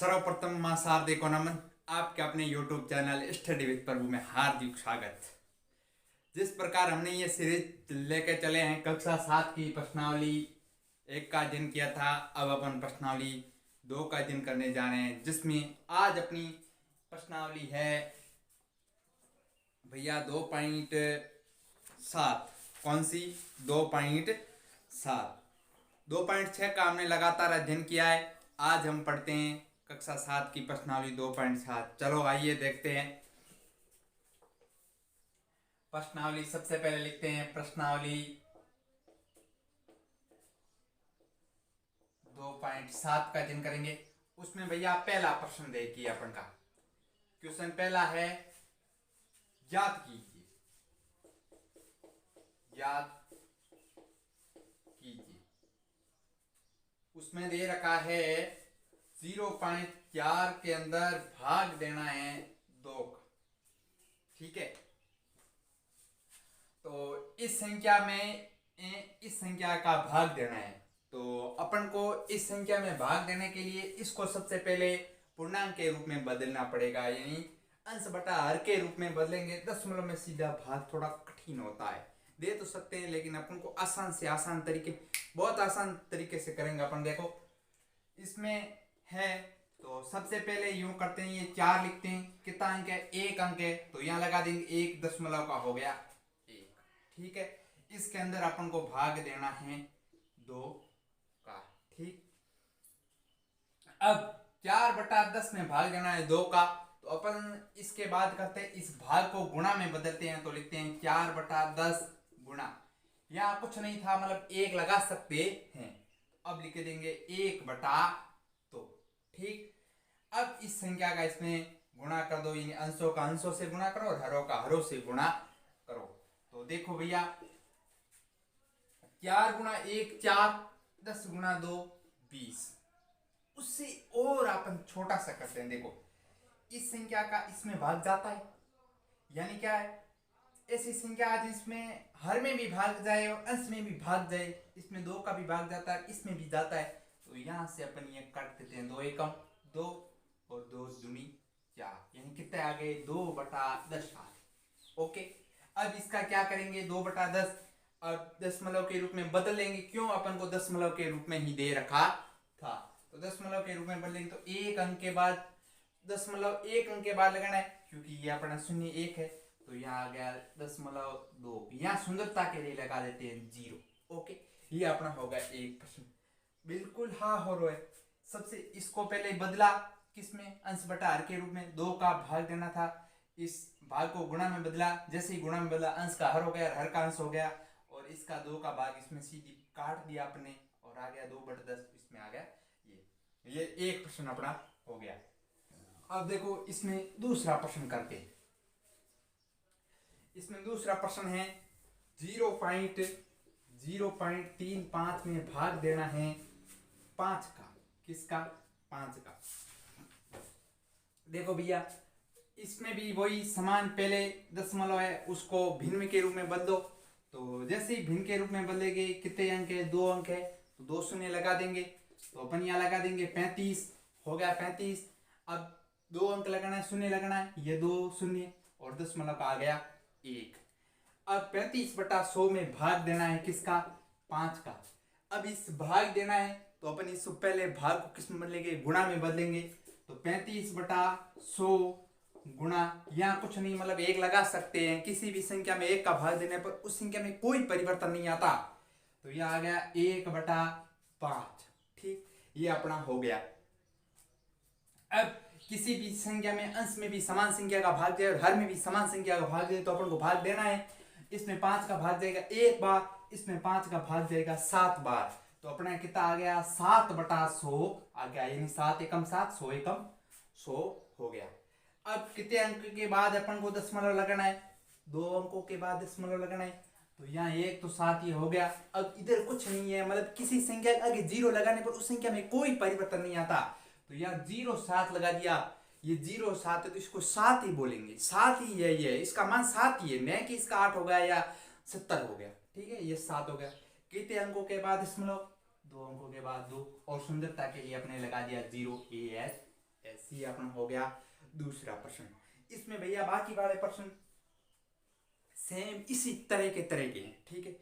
सर्वप्रथम मां शारदे को नमन। आपके अपने YouTube चैनल स्टडी विद प्रभु में हार्दिक स्वागत। जिस प्रकार हमने ये सीरीज लेके चले हैं कक्षा 7 की प्रश्नावली 1 का अध्ययन किया था, अब अपन प्रश्नावली 2 का अध्ययन करने जा रहे हैं, जिसमें आज अपनी प्रश्नावली है भैया 2.7। कौन सी? 2.7। 2.6 का हमने लगातार अध्ययन किया है। आज हम पढ़ते हैं कक्षा 7 की प्रश्नावली 2.7। चलो आइए देखते हैं प्रश्नावली। सबसे पहले लिखते हैं प्रश्नावली 2.7 का अध्ययन करेंगे। उसमें भैया पहला प्रश्न देखिए अपन का। क्वेश्चन पहला है, याद कीजिए, याद कीजिए। उसमें दे रखा है 0.4 के अंदर भाग देना है 2 का। ठीक है, तो इस संख्या में इस संख्या का भाग देना है। तो अपन को इस संख्या में भाग देने के लिए इसको सबसे पहले पूर्णांक के रूप में बदलना पड़ेगा, यानी अंश बटा हर के रूप में बदलेंगे। दशमलव में सीधा भाग थोड़ा कठिन होता है, दे तो सकते हैं लेकिन अपन को आसान से आसान तरीके, बहुत आसान तरीके से करेंगे अपन। देखो इसमें है, तो सबसे पहले यूं करते हैं, ये 4 लिखते हैं। कितना अंक है? 1 अंक है, तो यहां लगा देंगे 1 दशमलव का हो गया 1। ठीक है, इसके अंदर अपन को भाग देना है 2 का। ठीक, अब 4/10 में भाग देना है 2 का, तो अपन इसके बाद करते हैं, इस भाग को गुणा में बदलते हैं। तो लिखते हैं 4/10 गुणा, यहाँ कुछ नहीं था, मतलब 1 लगा सकते हैं। अब लिख देंगे 1/2। ठीक, अब इस संख्या का इसमें गुणा कर दो, यानी अंशों का अंशों से गुणा करो और हरों का हरों से गुणा करो। तो देखो भैया, 4 गुणा 1 4, 10 गुणा 2 20। उससे और अपन छोटा सा करते हैं। देखो इस संख्या का इसमें भाग जाता है, यानी क्या है, ऐसी संख्या जिसमें हर में भी भाग जाए और अंश में भी भाग जाए। इसमें 2 का भी भाग जाता है, इसमें भी जाता है। तो यहां से अपन ये काट देते हैं, 2 एकम 2 और 2 दूनी 4, यानी कितने आ गए? 2/10 आ गए। ओके, अब इसका क्या करेंगे? 2/10 अब दशमलव के रूप में बदल लेंगे। क्यों? अपन को दशमलव के रूप में ही दे रखा था, तो दशमलव के रूप में बदलेंगे। तो 1 अंक के बाद दशमलव 1 अंक के बाद लगाना है, क्योंकि ये अपना 0 1 है, तो यहाँ आ गया 0.2। यहाँ सुंदरता के लिए लगा देते हैं 0। ओके, ये अपना होगा एक प्रश्न। बिल्कुल हाँ हो रहा है। सबसे इसको पहले बदला किसमें? अंश बटा हर के रूप में। 2 का भाग देना था, इस भाग को गुणा में बदला। जैसे ही गुणा में बदला, अंश का हर हो गया, हर का अंश हो गया, और इसका 2 का भाग इसमें सीधी काट दिया अपने, और आ गया 2/10। इसमें आ गया ये एक प्रश्न अपना हो गया। अब देखो इसमें दूसरा प्रश्न करते हैं। इसमें दूसरा प्रश्न है 0.035 में भाग देना है 5 का। किसका? 5 का। देखो भैया, इसमें भी वही समान, पहले दशमलव है उसको भिन्न के रूप में बदलो। तो जैसे ही भिन्न के रूप में बदलेंगे, कितने अंक है? 2 अंक है, तो 2 शून्य लगा देंगे। तो अपन यहाँ लगा देंगे 35, हो गया 35। अब 2 अंक लगाना है, शून्य लगाना है, ये 2 शून्य और दशमलव का आ गया 1। अब 35/100 में भाग देना है किसका? 5 का। अब इस भाग देना है, तो अपन इससे पहले भाग को किस में बदलेंगे? गुणा में बदलेंगे। तो 35/100 गुणा, यहाँ कुछ नहीं, मतलब 1 लगा सकते हैं। किसी भी संख्या में 1 का भाग देने पर उस संख्या में कोई परिवर्तन नहीं आता, तो यह आ गया 1/5। ठीक, ये अपना हो गया। अब किसी भी संख्या में अंश में भी समान संख्या का भाग जाए और हर में भी समान संख्या का भाग जाए, तो अपन को भाग देना है। इसमें 5 का भाग जाएगा 1 बार, इसमें 5 का भाग जाएगा 7 बार। तो अपना कितना आ गया? 7/100 आ गया, यानी 7 एकम 7, 100 एकम 100 हो गया। अब कितने अंक के बाद अपन को दशमलव लगाना है? 2 अंकों के बाद दशमलव लगाना है। तो यहाँ 1 तो 7 ही हो गया। अब इधर कुछ नहीं है, मतलब किसी संख्या के आगे 0 लगाने पर उस संख्या में कोई परिवर्तन नहीं आता। तो यहाँ 0.7 लगा दिया, ये 0.7 है, तो इसको 7 ही बोलेंगे। 7 ही है, ये इसका मान 7 ही है, न कि इसका 8 हो गया या 70 हो गया। ठीक है, ये 7 हो गया। कितने अंकों के बाद दशमलव? 2 अंकों के बाद 2, और सुंदरता के लिए अपने लगा दिया 0 AS ऐसे ही अपन हो गया दूसरा प्रश्न। इसमें भैया बाकी वाले प्रश्न सेम इसी तरह के हैं, ठीक है।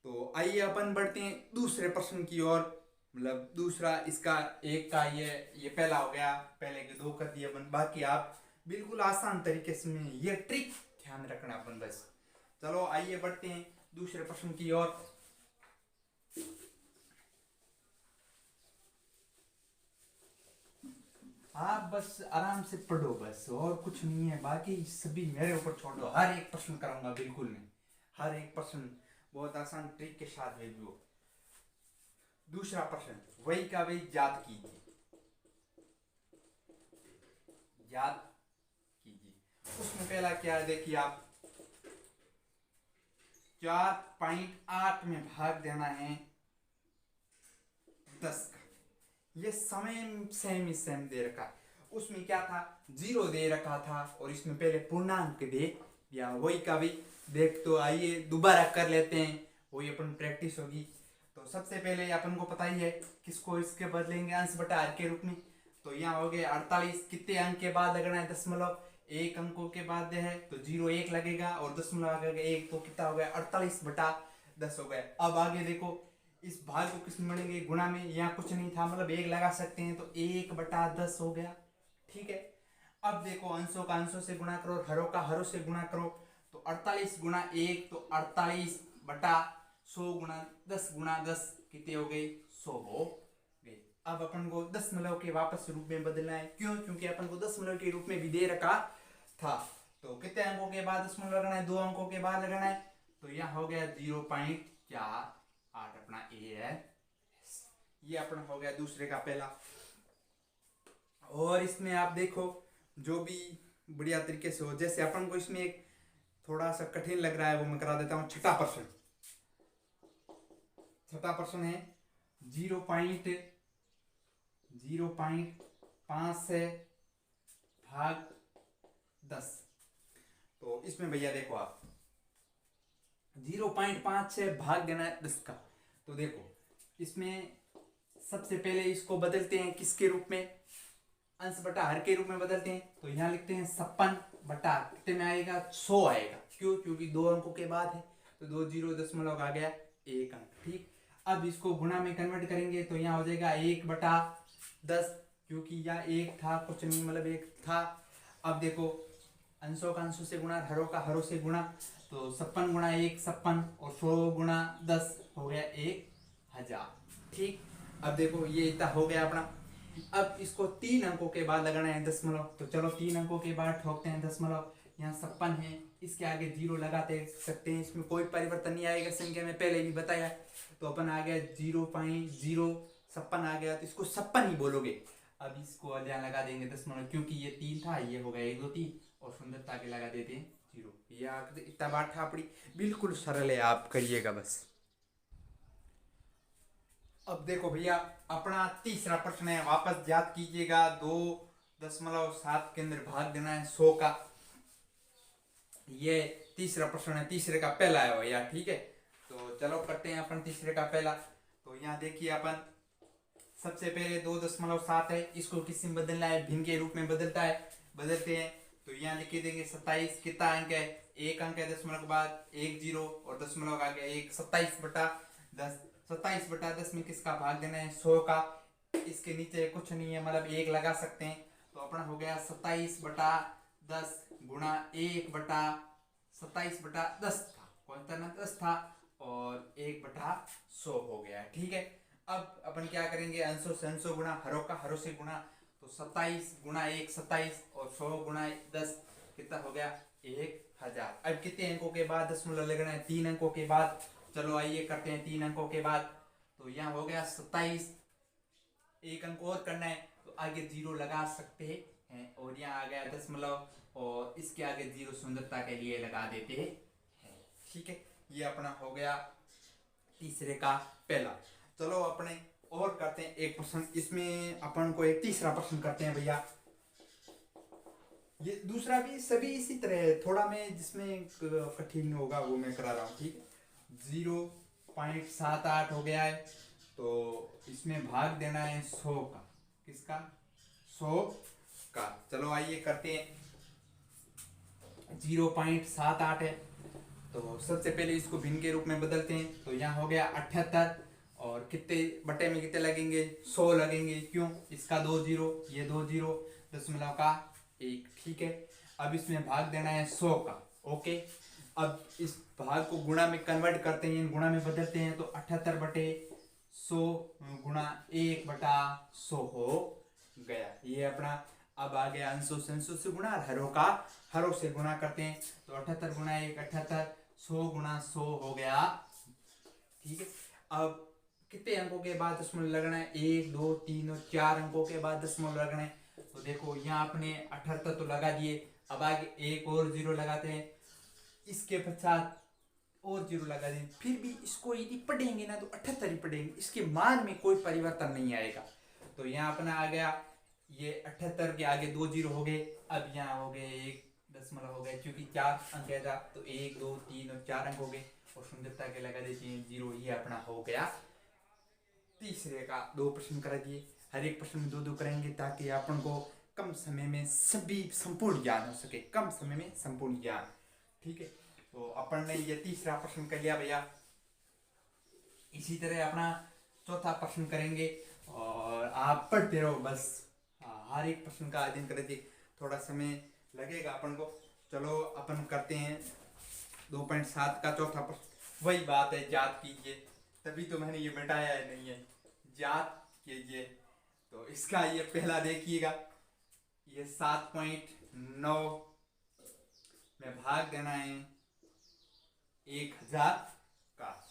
तो आइए अपन बढ़ते हैं दूसरे प्रश्न की ओर। मतलब दूसरा इसका एक का ये पहला हो गया, पहले के दो कर दिए अपन। बाकी आप बिल्कुल आसान तरीके से में ये ट्रिक ध्यान रखना अपन बस। चलो आइए बढ़ते हैं दूसरे प्रश्न की ओर। आप बस आराम से पढ़ो बस, और कुछ नहीं है, बाकी सभी मेरे ऊपर छोड़ दो। हर एक प्रश्न कराऊंगा बिल्कुल मैं, हर एक प्रश्न बहुत आसान ट्रिक के साथ भेजो। दूसरा प्रश्न, वही का वही याद कीजिए, याद कीजिए। उसमें पहला क्या है, देखिए आप 4.8 में भाग देना है 10 का। ये समय सेम दे रखा है। उसमें क्या था, 0 दे रखा था, और इसमें पहले पूर्णांक दे या वही का भी देख। तो आइए दोबारा कर लेते हैं, वही अपन प्रैक्टिस होगी। तो सबसे पहले अपन को पता ही है किसको इसके बदलेंगे अंश बटा हर के रूप में। तो यहाँ हो गए 48, कितने अंक के बाद लगना है दशमलव, एक अंकों के बाद है तो 0 1 लगेगा, और दशमलव आगे 1 तो कितना हो गया 48 बटा 10 हो गया। अब आगे देखो इस भाग को किस में बढ़ेंगे, गुणा में, यहाँ कुछ नहीं था मतलब 1 लगा सकते हैं, तो 1 बटा 10 हो गया, ठीक है। अब देखो अंशों का अंशों से गुणा करो, हरों का हरों से गुणा करो। तो 48 गुणा 1 तो 48 बटा 100 गुणा 10 कितने हो गए 100 हो गए। अब अपन को दशमलव के वापस रूप में बदलना है, क्यों, क्योंकि अपन को दशमलव के रूप में भी दे रखा था। तो कितने अंकों के बाद दशमलव लगाना है, 2 अंकों के बाद लगाना है। तो यहाँ हो गया 0.48 अपना ए है। ये अपना हो गया दूसरे का पहला। और इसमें आप देखो जो भी बढ़िया तरीके से हो, जैसे अपन को इसमें एक थोड़ा सा कठिन लग रहा है वो मैं करा देता हूँ। छठा प्रश्न है 0.05 से भाग 10। तो इसमें भैया देखो आप 0.5 से भाग देना है 10 का। तो देखो इसमें सबसे पहले इसको बदलते हैं किसके रूप में, अंश बटा हर के रूप में बदलते हैं। तो यहाँ लिखते हैं 56 बटा कितने में आएगा 100 आएगा, क्यों, क्योंकि 2 अंकों के बाद है, तो 2 0 दशमलव आ गया 1 अंक, ठीक। अब इसको गुणा में कन्वर्ट करेंगे तो यहाँ हो जाएगा 1 बटा 10, क्योंकि यहाँ 1 था, कुछ नहीं मतलब 1 था। अब देखो अंशों का अंशों से गुणा, हरों का हरों से गुणा, तो 56 गुणा 1 56, और 100 गुणा 10 हो गया 1000, ठीक। अब देखो ये इतना हो गया अपना। अब इसको 3 अंकों के बाद लगाना है दशमलव। तो चलो 3 अंकों के बाद ठोकते हैं दशमलव। यहाँ 56 है, इसके आगे 0 लगाते सकते हैं, इसमें कोई परिवर्तन नहीं आएगा संख्या में, पहले भी बताया। तो अपन आ गया 0.056 आ गया, तो इसको 56 ही बोलोगे। अब इसको यहाँ लगा देंगे दशमलव, क्योंकि ये 3 था, ये हो गया 1 2 3, और सुंदरता के लगा देते हैं 0। ये इतना बात था अपनी, बिल्कुल सरल है, आप करिएगा बस। अब देखो भैया अपना तीसरा प्रश्न है, वापस याद कीजिएगा। 2.7 के अंदर भाग देना है 100 का। ये तीसरा प्रश्न है, तीसरे का पहला है भैया, ठीक है। तो चलो करते हैं अपन तीसरे का पहला। तो यहाँ देखिए अपन सबसे पहले 2.7 है, इसको किस में बदलना है, भिन्न के रूप में बदलते हैं। तो यहाँ लिख देंगे 27, कितना अंक है 1 अंक है, दशमलव के बाद 1 0, और दशमलव आ गया 1, 27 बटा 10। 27 बटा 10 में किसका भाग देना है 100 का। इसके नीचे कुछ नहीं है मतलब 1 लगा सकते हैं। तो अपना हो गया 27 बटा 10 गुणा 1 बटा 27 बटा 10 था, कौन सा ना 10 था, और 1 बटा 100 हो गया, ठीक है। अब अपन क्या करेंगे, अंशों से अंशों गुणा, हरों का हरों से गुणा। तो 27 गुणा 1 27, और 100 गुणा 10 कितना हो गया 1000। अब कितने अंकों के बाद दशमलव लगना है, 3 अंकों के बाद। चलो आइए करते हैं 3 अंकों के बाद। तो यहाँ हो गया 27, 1 अंक और करना है तो आगे 0 लगा सकते हैं, और यहाँ आ गया दशमलव, और इसके आगे 0 सुंदरता के लिए लगा देते हैं, ठीक है। ये अपना हो गया तीसरे का पहला। चलो अपने और करते हैं एक प्रश्न, इसमें अपन को एक तीसरा प्रश्न करते हैं भैया। ये दूसरा भी सभी इसी तरह है, थोड़ा मैं जिसमें कठिन होगा वो मैं करा रहा हूँ, ठीक है। 0.78 हो गया है, तो इसमें भाग देना है 100 का, किसका 100 का। चलो आइए करते हैं। 0.78 है, तो सबसे पहले इसको भिन्न के रूप में बदलते हैं। तो यहाँ हो गया 78, और कितने बटे में कितने लगेंगे, 100 लगेंगे। क्यों, इसका 2 जीरो, ये 2 जीरो, दशमलव का 1। ठीक है, अब इसमें भाग देना है 100 का। ओके, अब इस भाग को गुणा में कन्वर्ट करते हैं, गुणा में बदलते हैं। तो 78 बटे 100 गुणा 1 बटा 100 हो गया, ये अपना। अब आ गया अंशों से गुणा, और हरों का हरों से गुणा करते हैं। तो 78 गुणा 1 78, 100 गुणा 100 हो गया। ठीक है, अब कितने अंकों के बाद दशमलव लगना है, 1 2 3 और 4 अंकों के बाद दशमलव लगना है। तो देखो यहाँ अपने 78 तो लगा दिए, अब आगे एक और जीरो लगाते हैं, इसके पश्चात और जीरो लगा दें। फिर भी इसको यदि पढ़ेंगे ना तो 78 ही पढ़ेंगे, इसके मान में कोई परिवर्तन नहीं आएगा। तो यहाँ अपना आ गया, ये 78 के आगे 2 जीरो हो गए। अब यहाँ हो गए 1 दशमलव हो गए, क्योंकि 4 अंक था तो 1 2 3 और 4 अंक हो गए, और सुंदरता के लगा देते हैं 0। ये अपना हो गया तीसरे का। 2 प्रश्न करा दिए, हर एक प्रश्न में 2-2 करेंगे, ताकि अपन को कम समय में सभी संपूर्ण ज्ञान हो सके, कम समय में संपूर्ण ज्ञान। ठीक है, तो अपन ने ये तीसरा प्रश्न कर लिया भैया। इसी तरह अपना चौथा प्रश्न करेंगे, और आप पढ़ते रहो बस। हर एक प्रश्न का अध्ययन करेंगे, थोड़ा समय लगेगा अपन को। चलो अपन करते हैं 2.7 का चौथा प्रश्न। वही बात है, ज्ञात कीजिए, तभी तो मैंने ये बताया है, नहीं है, ज्ञात कीजिए। तो इसका ये पहला देखिएगा, ये 7.9 में भाग देना है 1000 का।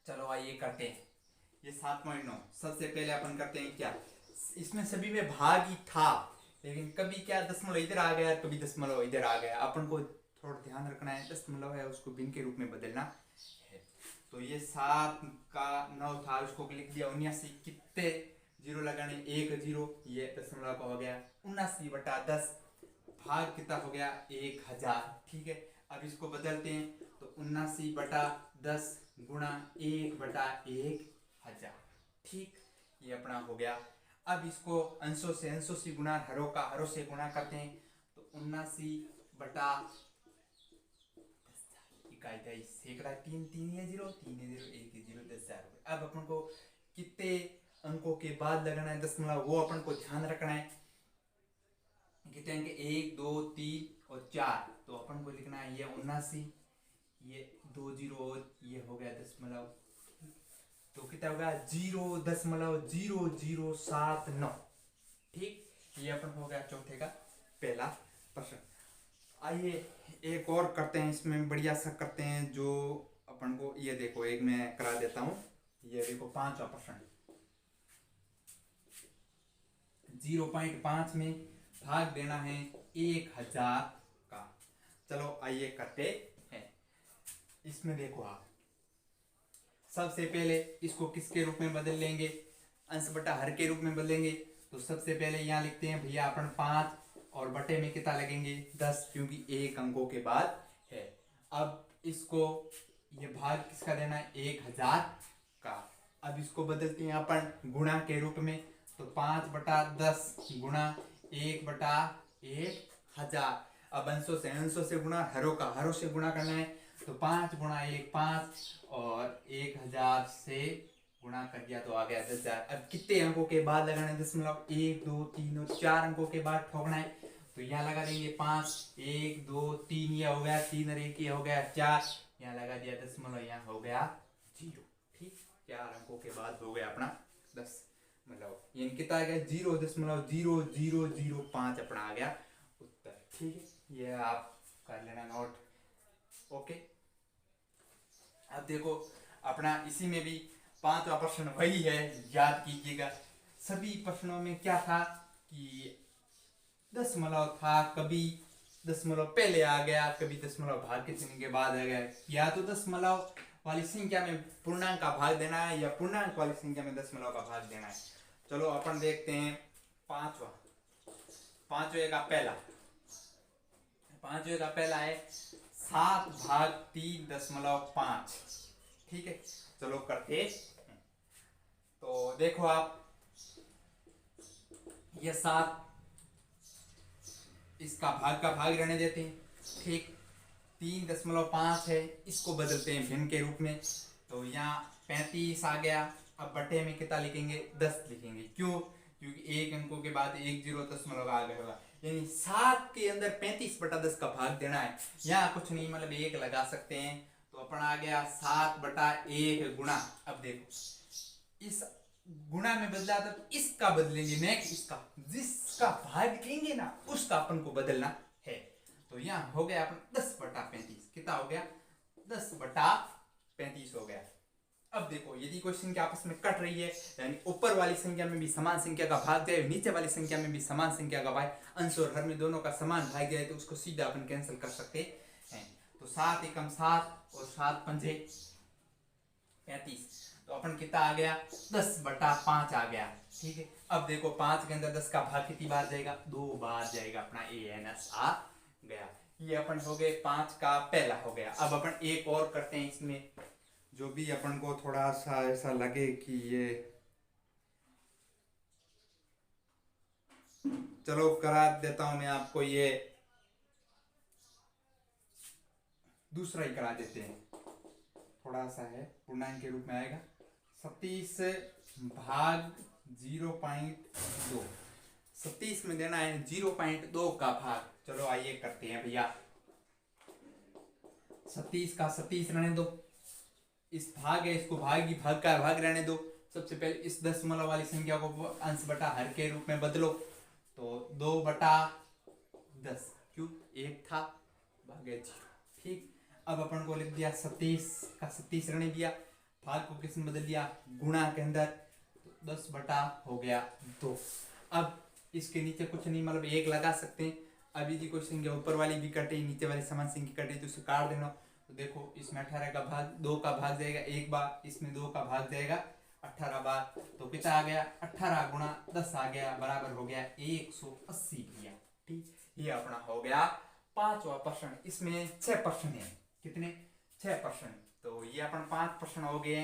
चलो आइए करते हैं। ये 7.9, सबसे पहले अपन करते हैं क्या, इसमें सभी में भाग ही था, लेकिन कभी क्या दशमलव इधर आ गया, कभी दशमलव इधर आ गया। अपन को थोड़ा ध्यान रखना है, दशमलव है उसको भिन्न के रूप में बदलना है। तो ये 7 का 9 था, उसको लिख दिया 79। कितने जीरो लगाने, 1 जीरो, ये दशमलव का हो गया 79 बटा 10, भाग कितना हो गया 1000। ठीक है, अब इसको बदलते हैं। तो 79 बटा 10 गुणा 1 बटा 1000। ठीक, ये अपना हो गया। अब इसको अंशों से गुणा, हरों का हरों से गुणा करते हैं। तो 79 बटा 10,000 सैकड़ा, 3 3 है 0, 3 है 0, 1 है 0, 10,000। अब अपन को कितने अंकों के बाद लगाना है दशमलव, वो अपन को ध्यान रखना है। कितने अंक, 1 2 3 और 4। तो अपन को लिखना है ये 79, ये 2 जीरो, और ये हो गया दशमलव। तो कितना होगा 0.0079। ठीक, ये अपन हो गया चौथे का पहला प्रश्न। आइए एक और करते हैं, इसमें बढ़िया सा करते हैं जो अपन को, ये देखो एक मैं करा देता हूं। ये देखो पांचवा प्रश्न, 0.5 में भाग देना है 1000 का। चलो आइए करते हैं। इसमें देखो आप सबसे पहले इसको किसके रूप में बदल लेंगे, अंश बटा हर के रूप में बदलेंगे। तो सबसे पहले यहाँ लिखते हैं भैया अपन 5, और बटे में कितना लगेंगे 10, क्योंकि 1 अंकों के बाद है। अब इसको ये भाग किसका देना है 1000 का। अब इसको बदलते हैं अपन गुणा के रूप में। तो 5 बटा 10 गुणा 1 बटा 1000। अब अंशों से गुणा, हरों से गुणा करना है। तो 5 गुणा 1 5, और 1000 से गुणा कर दिया तो आ गया 10,000। अब कितने अंकों के बाद लगाना है दशमलव, 1 2 3 और 4 अंकों के बाद ठोकना है। तो यहाँ लगा देंगे 5, 1 2 3, ये हो गया 3 और 1 ये हो गया 4, यहाँ लगा दिया दशमलव, यहाँ हो गया 0। ठीक, 4 अंकों के बाद हो गया अपना 10, मतलब ये कितना आ गया 0.0005 अपना आ गया उत्तर। ठीक है, ये आप कर लेना नोट। ओके, अब देखो अपना इसी में भी पांचवा प्रश्न वही है, याद कीजिएगा। सभी प्रश्नों में क्या था कि दशमलव था, कभी दशमलव पहले आ गया, कभी दशमलव भाग के चिन्ह के बाद आ गया। या तो दशमलव वाली संख्या में पूर्णांक का भाग देना है, या पूर्णांक वाली संख्या में दशमलव का भाग देना है। चलो अपन देखते हैं पांचवे का पहला है 7 भाग 3.5। ठीक है, चलो करते हैं। तो देखो आप, ये 7 इसका भाग का भाग रहने देते हैं, ठीक। 3.5 है, इसको बदलते हैं भिन्न के रूप में, तो यहाँ 35 आ गया। अब बटे में कितना लिखेंगे, 10 लिखेंगे। क्यों? क्योंकि एक अंकों के बाद एक 0 आगे होगा, यानी 7 के अंदर 35/10 का भाग देना है। यहाँ कुछ नहीं, मतलब 1 लगा सकते हैं, तो अपन आ गया 7/1 गुणा। अब देखो इस गुणा में बदला तो इसका बदलेंगे, नेक्स्ट इसका, जिसका भाग लेंगे ना उसका अपन को बदलना है। तो यहाँ हो गया अपन 10/35, कितना हो गया, 10/35 हो गया। अब देखो यदि कोई संख्या आपस में कट रही है, यानी ऊपर वाली संख्या में भी समान संख्या का भाग जाए, नीचे वाली संख्या में भी समान संख्या का भाग, अंश और हर में दोनों का समान भाग जाए, तो उसको सीधा अपन कैंसिल कर सकते हैं। तो 7 एकम 7 और 7 पंजे 35, तो अपन कितना आ गया, 10/5 आ गया, ठीक है। अब देखो 5 के अंदर 10 का भाग कितनी बार जाएगा, 2 बार जाएगा, अपना ANS आ गया। ये अपन हो गए 5 का पहला हो गया। अब अपन एक और करते हैं इसमें, जो भी अपन को थोड़ा सा ऐसा लगे कि ये, चलो करा देता हूं मैं आपको, ये दूसरा ही करा देते हैं, थोड़ा सा है, पूर्णांक के रूप में आएगा। 37 भाग 0.2, 37 में देना है 0.2 का भाग। चलो आइए करते हैं भैया, 37 का 37 रहने दो, इस भाग है, इसको भाग ही भाग का भाग रहने दो। सबसे पहले इस दशमलव वाली संख्या को अंश बटा हर के रूप में बदलो, तो 2/10, क्यों 1 था, भागे 0, ठीक। अब अपन को लिख दिया 37 का 37 रहने दिया, भाग को किसमें बदल दिया, गुणा के अंदर, तो 10 हो गया 2। अब इसके नीचे कुछ नहीं, मतलब 1 लगा सकते हैं। अब यदि कोई संख्या ऊपर वाली भी कटे, नीचे वाली समान संख्या कटे, तो उसे काट देना। तो देखो इसमें 18 का भाग 2 का भाग जाएगा 1 बार, इसमें 2 का भाग जाएगा 18 बार, तो कितना आ गया, 18 गुणा 10 आ गया, बराबर हो गया 180 भैया, ठीक। ये अपना हो गया 5वां प्रश्न। इसमें 6 प्रश्न है, कितने, 6 प्रश्न, तो ये अपन 5 प्रश्न हो गए।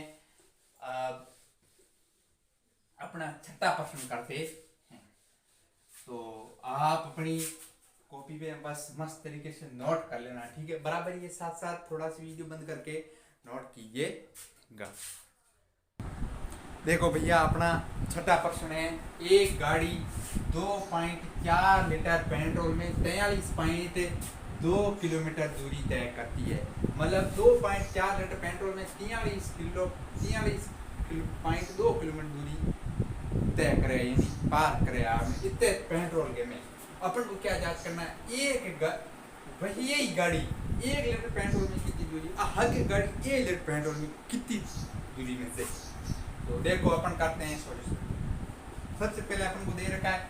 अपना छठा प्रश्न करते हैं, तो आप अपनी कॉपी पे बस मस्त तरीके से नोट कर लेना, ठीक है। बराबर ये साथ साथ थोड़ा सा वीडियो बंद करके नोट कीजिएगा। देखो भैया अपना छठा प्रश्न है, एक गाड़ी 2.4 लीटर पेट्रोल में 43.2 किलोमीटर दूरी तय करती है। मतलब 2.4 लीटर पेट्रोल में 43.2 किलोमीटर दूरी तय करे, यानी पार करे आपने इतने पेट्रोल के में। अपन को क्या जांच करना है, वही यही गाड़ी 1 लीटर पेट्रोल में कितनी दूरी, हर गाड़ी 1 लीटर पेट्रोल में कितनी दूरी में से। तो देखो अपन करते हैं सॉल्यूशन। सबसे पहले अपन को दे रखा है,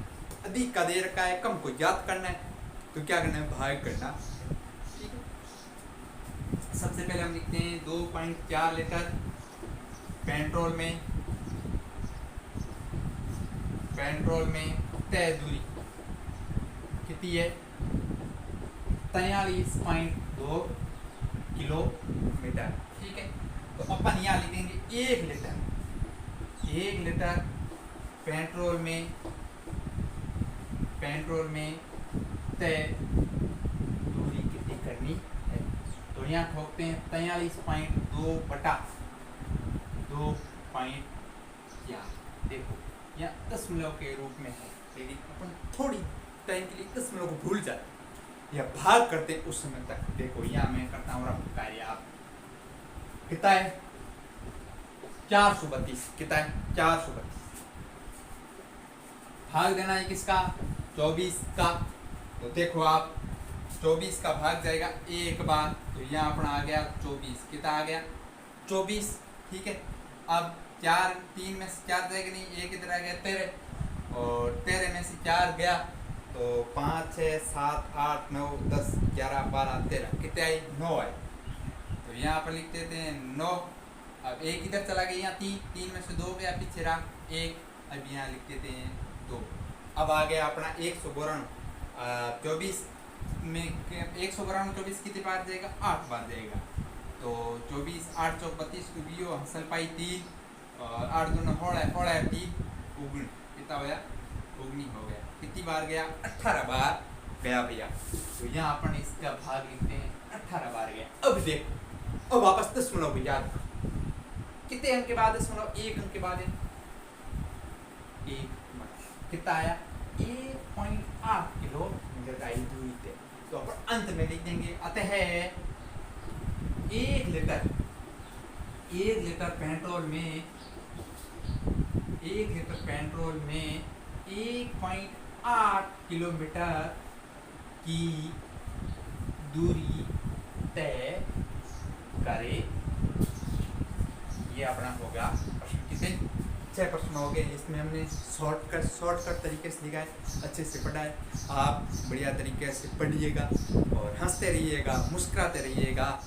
अधिक का दे रखा है, कम को याद करना है, तो क्या करना है, भाग करना, ठीक है। सबसे पहले हम लिखते हैं 2.4 लीटर पेट्रोल में तय दूरी कितनी है, 43.2 किलोमीटर, ठीक है। तो अपन यहाँ लिखेंगे 1 लीटर पेट्रोल में तय दूरी कितनी करनी है। तो यहाँ ठोकते हैं 43.2 बटा 2.4। देखो यहाँ दशमलव के रूप में है, लेकिन अपन थोड़ी टाइम के लिए दशमलव को भूल जाते या भाग करते उस समय तक। देखो यहाँ मैं करता हूँ रफ कार्य, आप कितना है, 432, कितना है, 432। भाग देना है किसका, 24 का। तो देखो आप 24 का भाग जाएगा 1 बार, तो यहाँ अपना आ गया 24, कितना आ गया 24, ठीक है। अब 4 3 में से 4 जाएगा नहीं, 1 इधर आ गया 13, और 13 में से 4 गया, तो 5 6 7 8 9 10 11 12 13, कितने आई, 9 आए। तो यहाँ पर लिख देते हैं 9। अब 1 इधर चला गया, यहाँ 3 में से 2 गया, पीछे रहा 1, अब यहाँ लिख देते हैं 2। अब आ गया अपना 192, 24 में 192 24 कितनी बार जाएगा, 8 बार जाएगा। तो 24 8 चौक 32 को भी हंसल पाई 3, और 8 दोनों होड़ा 3 19, कितना हो गया 19 हो गया। कितनी बार गया, 18 बार गया भैया। तो यहाँ अपन इसका भाग लिखते हैं 18 बार गया। अब देखो, अब वापस दशमलव भैया, कितने अंक के बाद दशमलव, एक अंक के बाद एक, कितना आया 1.8 किलोमीटर का ही दूरी थे। तो अपन अंत में लिख देंगे, अतः 1 लीटर पेट्रोल में 1.8 किलोमीटर की दूरी तय करे। ये अपना होगा प्रश्न। कितने 6 प्रश्न हो गए। इसमें हमने शॉर्टकट तरीके से लिखा है, अच्छे से पढ़ा है। आप बढ़िया तरीके से पढ़िएगा और हंसते रहिएगा, मुस्कुराते रहिएगा।